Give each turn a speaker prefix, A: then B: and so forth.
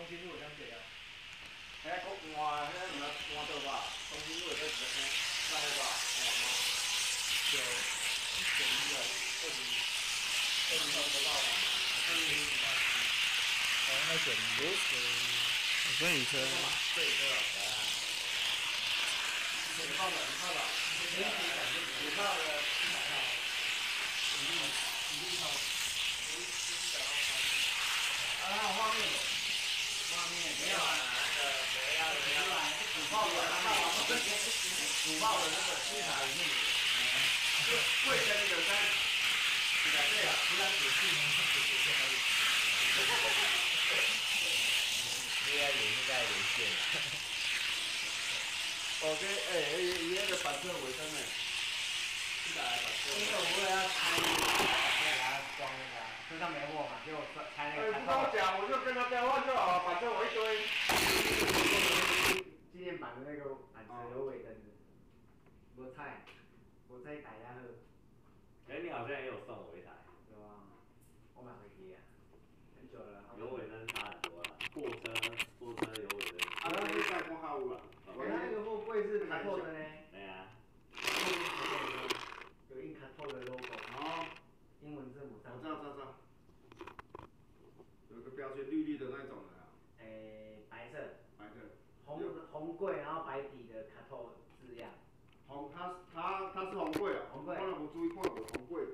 A: 心路这样写啊。
B: 哎，我换，那什么换豆吧，中心路这几个上那个
A: 991啊，20号不到吧？哦，那选
C: 所以车。
B: 这一个，来啊！你看吧，你看吧，你看的100号，1号，啊，画面有，画面没有啊，没有，主报的，主报的那个器材里面有，贵的那个在对啊，不然解释呢，
C: 应该连线了。
B: OK， 哎，伊那个板车尾灯呢？100板车。
A: 因为我为了要拆给他装那个，身上没货嘛，结果拆那个。
B: 不跟我讲，我就跟他交换就好了，反正我一堆。
A: 纪念版的那个板车有尾灯的，我拆改下去。
C: 哎，你好像也有送我一台。
A: 有啊，我买回去啊，很久了。
C: 有尾灯差很多了，货车有尾灯。
B: 啊，那是在光化物了。
A: 那个货柜是卡透的呢。
C: 对啊。
A: 有印卡透的 logo。
B: 哦。
A: 英文字母上。
B: 我知道。有个标签绿绿的那种的啊。
A: 白色。
B: 白的。
A: 红柜，然后白底的卡透字样。
B: 它是红柜啊。
A: 红柜。
B: 我注意看有红柜的。